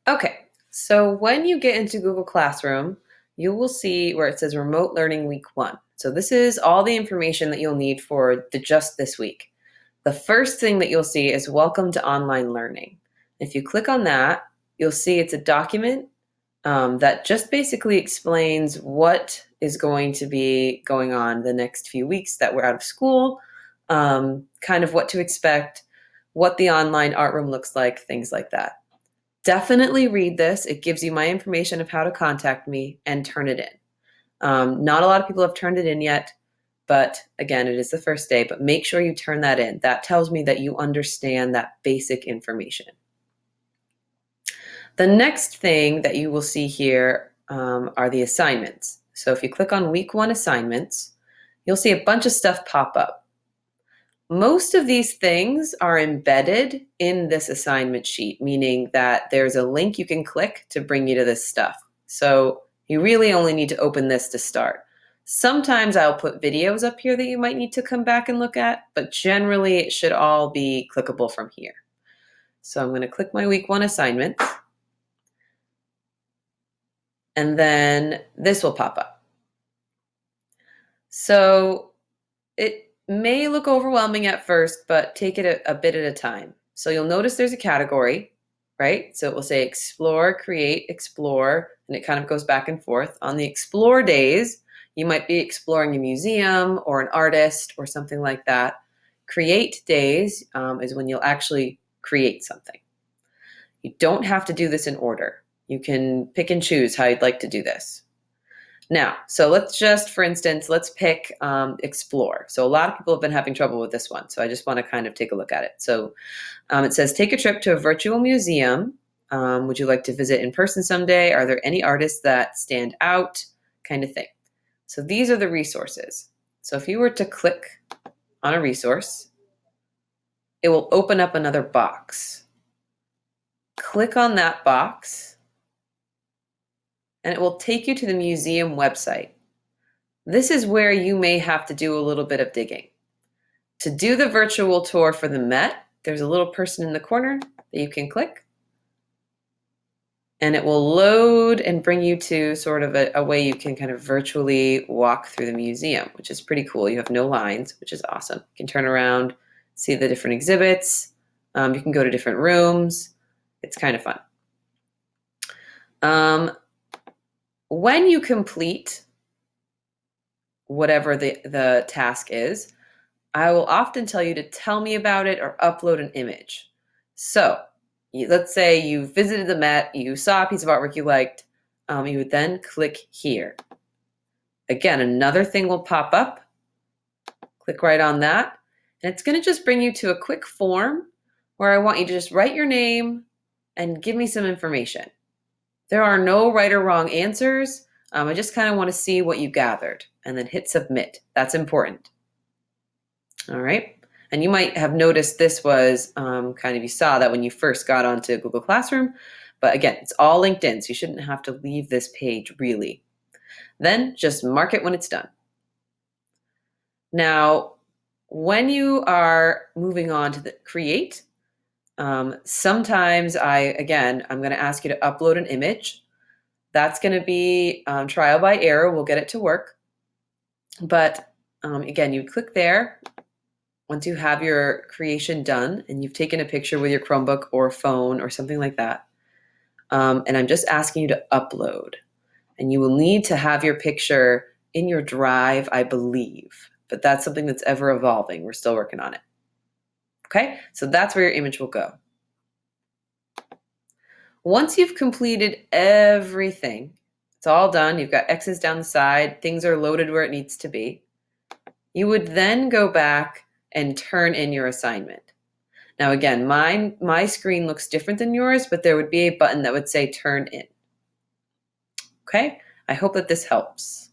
Okay, so when you get into Google Classroom, you will see where it says Remote Learning Week 1. So this is all the information that you'll need for just this week. The first thing that you'll see is Welcome to Online Learning. If you click on that, you'll see it's a document that just basically explains what is going to be going on the next few weeks that we're out of school, kind of what to expect, what the online art room looks like, things like that. Definitely read this. It gives you my information of how to contact me and turn it in. Not a lot of people have turned it in yet, but again, it is the first day, but make sure you turn that in. That tells me that you understand that basic information. The next thing that you will see here are the assignments. So if you click on week 1 assignments, you'll see a bunch of stuff pop up. Most of these things are embedded in this assignment sheet, meaning that there's a link you can click to bring you to this stuff. So you really only need to open this to start. Sometimes I'll put videos up here that you might need to come back and look at, but generally it should all be clickable from here. So I'm going to click my week 1 assignment, and then this will pop up. So it may look overwhelming at first, but take it a bit at a time. So you'll notice there's a category, right? So it will say explore, create, explore, and it kind of goes back and forth. On the explore days, you might be exploring a museum or an artist or something like that. Create days is when you'll actually create something. You don't have to do this in order. You can pick and choose how you'd like to do this. Now, so let's just, for instance, let's pick explore. So a lot of people have been having trouble with this one. So I just want to kind of take a look at it. So it says, take a trip to a virtual museum. Would you like to visit in person someday? Are there any artists that stand out? Kind of thing. So these are the resources. So if you were to click on a resource, it will open up another box. Click on that box, and it will take you to the museum website. This is where you may have to do a little bit of digging. To do the virtual tour for the Met, there's a little person in the corner that you can click, and it will load and bring you to sort of a way you can kind of virtually walk through the museum, which is pretty cool. You have no lines, which is awesome. You can turn around, see the different exhibits. You can go to different rooms. It's kind of fun. When you complete whatever the task is, I will often tell you to tell me about it or upload an image. So let's say you visited the Met, you saw a piece of artwork you liked, you would then click here. Again, another thing will pop up. Click right on that. And it's going to just bring you to a quick form where I want you to just write your name and give me some information. There are no right or wrong answers. I just kind of want to see what you gathered, and then hit submit. That's important. All right. And you might have noticed this was kind of, you saw that when you first got onto Google Classroom, but again, it's all linked in, so you shouldn't have to leave this page really. Then just mark it when it's done. Now, when you are moving on to the create, sometimes I'm going to ask you to upload an image. That's going to be trial by error. We'll get it to work. But again, you click there once you have your creation done and you've taken a picture with your Chromebook or phone or something like that. And I'm just asking you to upload. And you will need to have your picture in your drive, I believe. But that's something that's ever evolving. We're still working on it. Okay, so that's where your image will go. Once you've completed everything, it's all done, you've got X's down the side, things are loaded where it needs to be, you would then go back and turn in your assignment. Now again, my screen looks different than yours, but there would be a button that would say turn in. Okay, I hope that this helps.